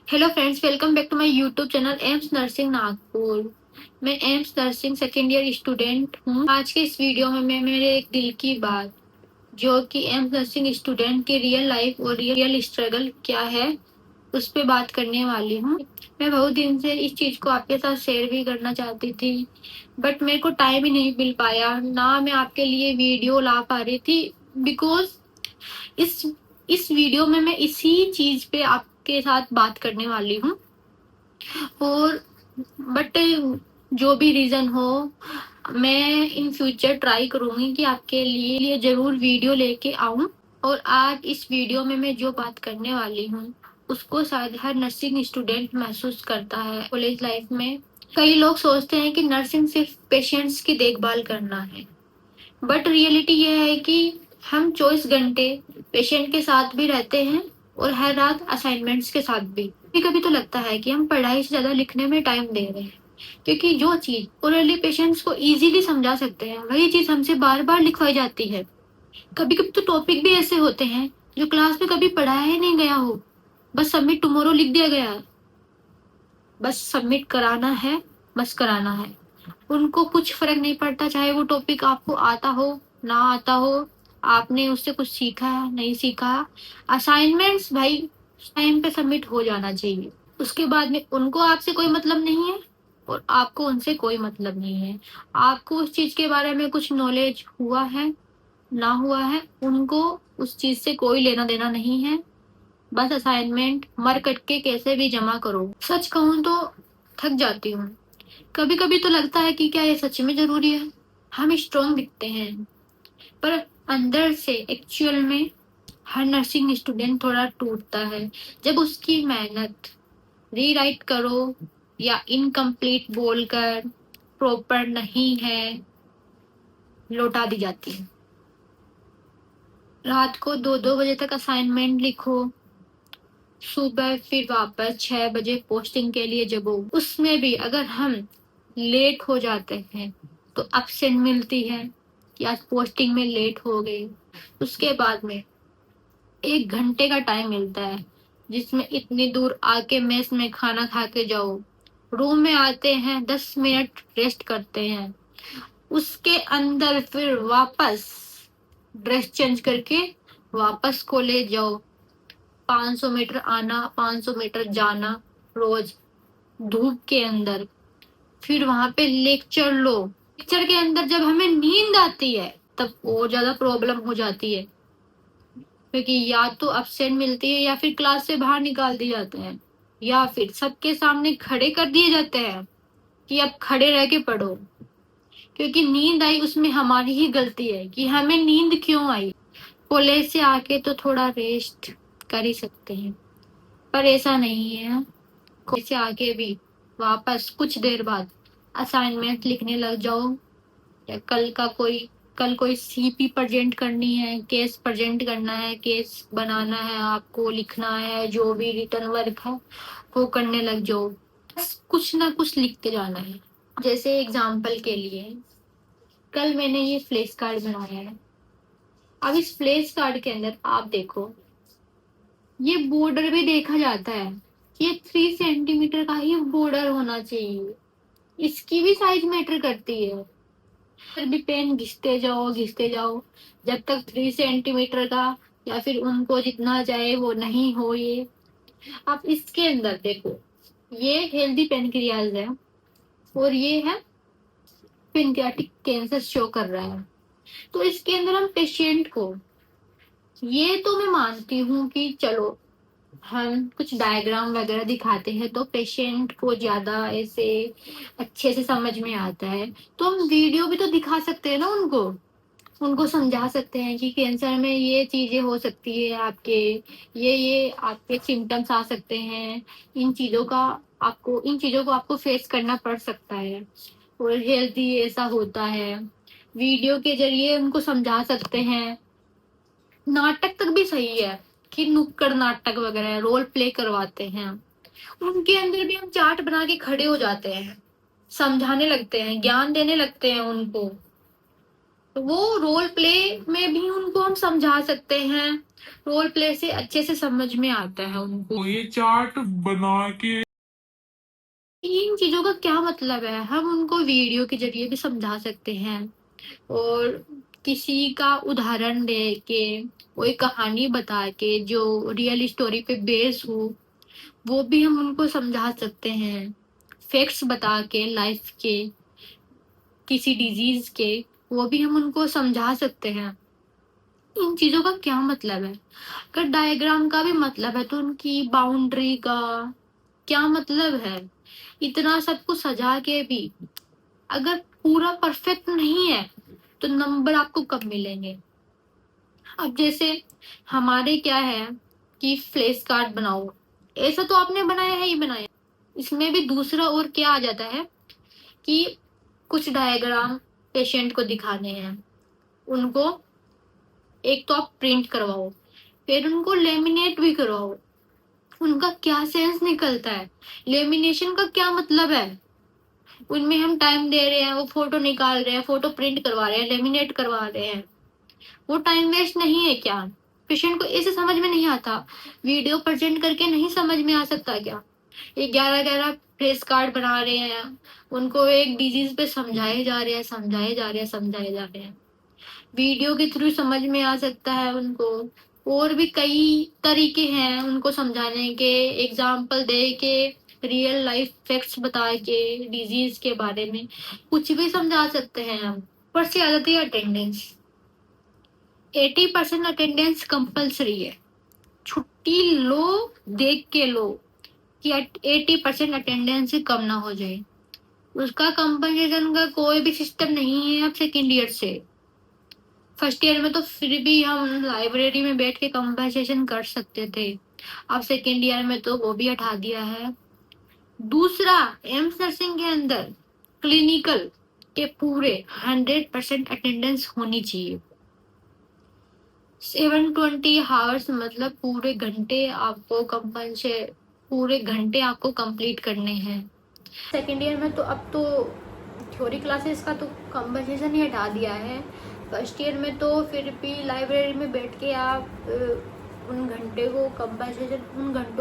Hello friends, welcome back to my YouTube channel AIIMS nursing Nagpur. मैं AIIMS nursing second year student हूँ। आज के इस वीडियो में मैं मेरे एक दिल की बात, जो कि एम्स नर्सिंग स्टूडेंट की रियल लाइफ और रियल स्ट्रगल क्या है, उस पे बात करने वाली हूँ। मैं बहुत दिन से इस चीज को आपके साथ शेयर भी करना चाहती थी, बट मेरे को टाइम ही नहीं मिल पाया, ना मैं आपके लिए वीडियो ला पा रही थी। बिकॉज इस इस वीडियो में मैं इसी चीज पे आपके साथ बात करने वाली हूँ। और बट जो भी रीजन हो, मैं इन फ्यूचर ट्राई करूंगी कि आपके लिए जरूर वीडियो लेके आऊं। और आज इस वीडियो में मैं जो बात करने वाली हूँ, उसको शायद हर नर्सिंग स्टूडेंट महसूस करता है कॉलेज लाइफ में। कई लोग सोचते हैं कि नर्सिंग सिर्फ पेशेंट्स की देखभाल करना है, बट रियलिटी ये है कि हम 24 घंटे पेशेंट के साथ भी रहते हैं और हर रात असाइनमेंट्स के साथ भी। कभी कभी तो लगता है कि हम पढ़ाई से ज्यादा लिखने में टाइम दे रहे हैं, क्योंकि जो चीज ओरली पेशेंट्स को इजीली समझा सकते हैं, वही चीज हमसे बार बार लिखवाई जाती है। कभी कभी तो टॉपिक भी ऐसे होते हैं जो क्लास में कभी पढ़ाया ही नहीं गया हो, बस सबमिट टुमारो लिख दिया गया है, बस सबमिट कराना है, बस कराना है। उनको कुछ फर्क नहीं पड़ता, चाहे वो टॉपिक आपको आता हो ना आता हो, आपने उससे कुछ सीखा है नहीं सीखा। असाइनमेंट्स भाई टाइम पे सबमिट हो जाना चाहिए। उसके बाद में उनको आपसे कोई मतलब नहीं है और आपको उनसे कोई मतलब नहीं है। आपको उस चीज के बारे में कुछ नॉलेज हुआ है ना हुआ है, उनको उस चीज से कोई लेना देना नहीं है। बस असाइनमेंट मर कट के कैसे भी जमा करो। सच कहूँ तो थक जाती हूँ। कभी कभी तो लगता है कि क्या ये सच में जरूरी है। हम स्ट्रॉन्ग दिखते हैं, पर अंदर से एक्चुअल में हर नर्सिंग स्टूडेंट थोड़ा टूटता है जब उसकी मेहनत रीराइट करो या इनकम्प्लीट बोलकर प्रॉपर नहीं है लौटा दी जाती है। रात को 2-2 बजे तक असाइनमेंट लिखो, सुबह फिर वापस 6 बजे पोस्टिंग के लिए जगो। उसमें भी अगर हम लेट हो जाते हैं तो अब्सेंट मिलती है कि आज पोस्टिंग में लेट हो गई। उसके बाद में 1 घंटे का टाइम मिलता है, जिसमें इतनी दूर आके मेस में खाना खा के जाओ। रूम में आते हैं, 10 मिनट रेस्ट करते हैं, उसके अंदर फिर वापस ड्रेस चेंज करके वापस कॉलेज जाओ। 500 मीटर आना, 500 मीटर जाना रोज, धूप के अंदर। फिर वहां पे लेक्चर लो। लेक्चर के अंदर जब हमें नींद आती है तब और ज्यादा प्रॉब्लम हो जाती है, क्योंकि या तो अब्सेंट मिलती है या फिर क्लास से बाहर निकाल दिए जाते हैं, या फिर सबके सामने खड़े कर दिए जाते हैं कि अब खड़े रह के पढ़ो। क्योंकि नींद आई उसमें हमारी ही गलती है कि हमें नींद क्यों आई। कॉलेज से आके तो थोड़ा रेस्ट कर ही सकते हैं, पर ऐसा नहीं है। कॉलेज से आके भी वापस कुछ देर बाद असाइनमेंट लिखने लग जाओ, या कल कोई सीपी प्रेजेंट करनी है, केस प्रेजेंट करना है, केस बनाना है, आपको लिखना है, जो भी रिटर्न वर्क है वो करने लग जाओ। बस कुछ ना कुछ लिखते जाना है। जैसे एग्जाम्पल के लिए, कल मैंने ये फ्लैश कार्ड बनाया है। अब इस फ्लैश कार्ड के अंदर आप देखो, ये बॉर्डर भी देखा जाता है, ये 3 सेंटीमीटर का ही बॉर्डर होना चाहिए। इसकी भी साइज मैटर करती है। फिर भी पेन घिसते जाओ, जब तक 3 सेंटीमीटर का या फिर उनको जितना चाहे वो नहीं हो ये। आप इसके अंदर देखो, ये हेल्दी पेनक्रियाज है और ये है पेनक्रियाटिक कैंसर शो कर रहा है। तो इसके अंदर हम पेशेंट को, ये तो मैं मानती हूँ कि चलो हम कुछ डायग्राम वगैरह दिखाते हैं तो पेशेंट को ज्यादा ऐसे अच्छे से समझ में आता है, तो हम वीडियो भी तो दिखा सकते हैं ना उनको। उनको समझा सकते हैं कि कैंसर में ये चीजें हो सकती है आपके, ये आपके सिम्टम्स आ सकते हैं, इन चीजों को आपको फेस करना पड़ सकता है, और हेल्थी ऐसा होता है। वीडियो के जरिए उनको समझा सकते हैं। नाटक तक भी सही है कि नुक्कड़ नाटक वगैरह रोल प्ले करवाते हैं, उनके अंदर भी हम चार्ट बना के खड़े हो जाते हैं, समझाने लगते हैं, ज्ञान देने लगते हैं उनको। तो वो रोल प्ले में भी उनको हम समझा सकते हैं, रोल प्ले से अच्छे से समझ में आता है उनको ये चार्ट बना के इन चीजों का क्या मतलब है। हम उनको वीडियो के जरिए भी समझा सकते हैं, और किसी का उदाहरण दे के, कोई कहानी बता के जो रियल स्टोरी पे बेस हो, वो भी हम उनको समझा सकते हैं। फैक्ट्स बता के लाइफ के, किसी डिजीज के, वो भी हम उनको समझा सकते हैं। इन चीजों का क्या मतलब है। अगर डायग्राम का भी मतलब है तो उनकी बाउंड्री का क्या मतलब है। इतना सब कुछ सजा के भी अगर पूरा परफेक्ट नहीं है तो नंबर आपको कब मिलेंगे। अब जैसे हमारे क्या है कि फ्लैश कार्ड बनाओ, ऐसा तो आपने बनाया है ही बनाया, इसमें भी दूसरा और क्या आ जाता है कि कुछ डायग्राम पेशेंट को दिखाने हैं, उनको एक तो आप प्रिंट करवाओ, फिर उनको लेमिनेट भी करवाओ। उनका क्या सेंस निकलता है, लेमिनेशन का क्या मतलब है। उनमें हम टाइम दे रहे हैं, वो फोटो निकाल रहे हैं, फोटो प्रिंट करवा रहे हैं, लेमिनेट करवा रहे हैं, वो टाइम वेस्ट नहीं है क्या। पेशेंट को ऐसे समझ में नहीं आता, वीडियो प्रेजेंट करके नहीं समझ में आ सकता क्या। ये 11-11 फेस कार्ड बना रहे हैं, उनको एक डिजीज पे समझाए जा रहे हैं, समझाए जा रहे हैं, समझाए जा रहे हैं, वीडियो के थ्रू समझ में आ सकता है उनको। और भी कई तरीके हैं उनको समझाने के, एग्जाम्पल दे के, रियल लाइफ फैक्ट्स बता के, डिजीज के बारे में कुछ भी समझा सकते हैं हम। पर से आ जाती है अटेंडेंस। 80% अटेंडेंस कंपल्सरी है। छुट्टी लो, देख के लो कि 80% अटेंडेंस से कम ना हो जाए। उसका कंपनसेशन का कोई भी सिस्टम नहीं है अब सेकेंड ईयर से। फर्स्ट ईयर में तो फिर भी हम लाइब्रेरी में बैठ के कंपनसेशन कर सकते थे, अब सेकेंड ईयर में तो वो भी हटा दिया है। दूसरा, एम्स नर्सिंग के अंदर क्लिनिकल के पूरे 100% अटेंडेंस होनी चाहिए। 720 आवर्स मतलब पूरे घंटे आपको कंप्लीट करने हैं। सेकेंड ईयर में तो अब तो थ्योरी क्लासेस का तो कंपनसेशन ही हटा दिया है। फर्स्ट ईयर में तो फिर भी लाइब्रेरी में बैठ के आप उन घंटों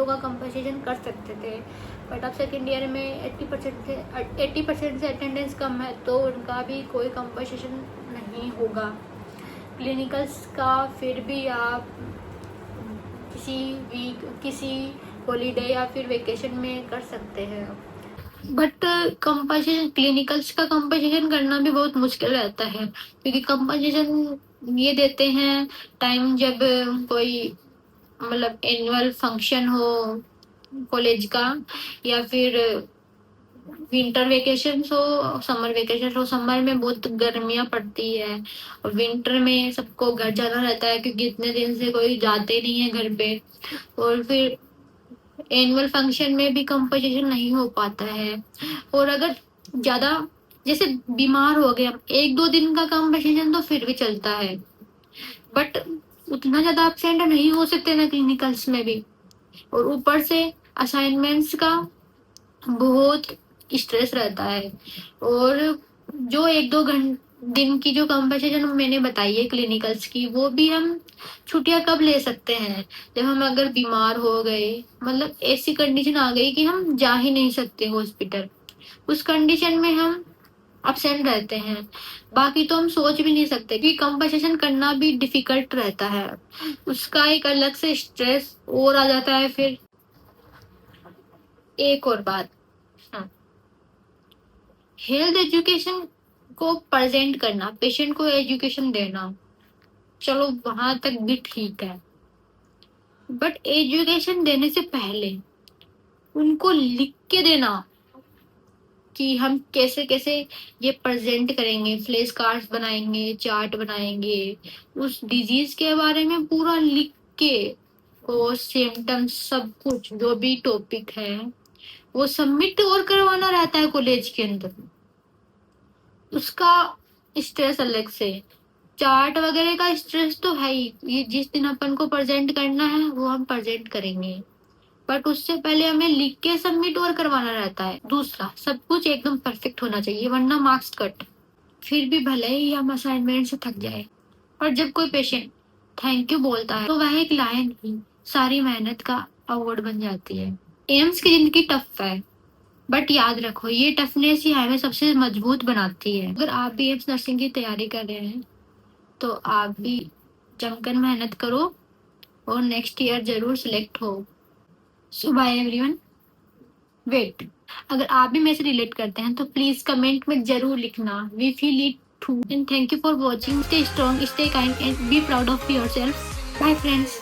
का कंपनसेशन कर सकते थे। बट अब सेकेंड ईयर में 80% से अटेंडेंस कम है तो उनका भी कोई कंपनसेशन नहीं होगा। क्लिनिकल्स का फिर भी आप किसी हॉलीडे या फिर वेकेशन में कर सकते हैं। बट कंपनसेशन, क्लिनिकल्स का कंपनसेशन करना भी बहुत मुश्किल रहता है, क्योंकि कंपनसेशन ये देते हैं टाइम जब कोई मतलब एनुअल फंक्शन हो कॉलेज का, या फिर विंटर वेकेशन हो, समर वेकेशन हो। समर में बहुत गर्मियां पड़ती है और विंटर में सबको घर जाना रहता है, क्योंकि इतने दिन से कोई जाते नहीं है घर पे। और फिर एनुअल फंक्शन में भी कंपोजिशन नहीं हो पाता है। और अगर ज्यादा जैसे बीमार हो गया, 1-2 दिन का कंपोजिशन तो फिर भी चलता है, बट उतना ज्यादा एब्सेंट नहीं हो सकते ना क्लिनिकल्स में भी। और ऊपर से असाइनमेंट्स का बहुत स्ट्रेस रहता है। और जो 1-2 दिन की जो कंपनसेशन मैंने बताई है क्लिनिकल्स की, वो भी हम छुट्टियां कब ले सकते हैं, जब हम अगर बीमार हो गए, मतलब ऐसी कंडीशन आ गई कि हम जा ही नहीं सकते हॉस्पिटल, उस कंडीशन में हम अब्सेंट रहते हैं। बाकी तो हम सोच भी नहीं सकते कि कंपनसेशन करना भी डिफिकल्ट रहता है, उसका एक अलग से स्ट्रेस और आ जाता है। फिर एक और बात, हेल्थ एजुकेशन को प्रेजेंट करना, पेशेंट को एजुकेशन देना, चलो वहां तक भी ठीक है, बट एजुकेशन देने से पहले उनको लिख के देना कि हम कैसे कैसे ये प्रेजेंट करेंगे, फ्लैश कार्ड्स बनाएंगे, चार्ट बनाएंगे, उस डिजीज के बारे में पूरा लिख के, और सिम्टम्स सब कुछ जो भी टॉपिक है वो सबमिट और करवाना रहता है कॉलेज के अंदर। उसका स्ट्रेस अलग से, चार्ट वगैरह का स्ट्रेस तो है ही, ये जिस दिन अपन को प्रेजेंट करना है वो हम प्रेजेंट करेंगे, बट उससे पहले हमें लिख के सबमिट और करवाना रहता है। दूसरा, सब कुछ एकदम परफेक्ट होना चाहिए वरना मार्क्स कट। फिर भी भले ही हम असाइनमेंट से थक जाए, और जब कोई पेशेंट थैंक यू बोलता है तो वह एक लाइन ही सारी मेहनत का अवार्ड बन जाती है। एम्स की जिंदगी टफ है, बट याद रखो ये टफनेस ही हमें सबसे मजबूत बनाती है। अगर आप भी एम्स नर्सिंग की तैयारी कर रहे हैं तो आप भी जमकर मेहनत करो और नेक्स्ट ईयर जरूर सिलेक्ट हो। सो बाय एवरीवन। वेट, अगर आप भी मेरे से रिलेट करते हैं तो प्लीज कमेंट में जरूर लिखना। We feel it too, and thank you for watching. Stay strong, stay kind and be proud of yourself. Bye friends.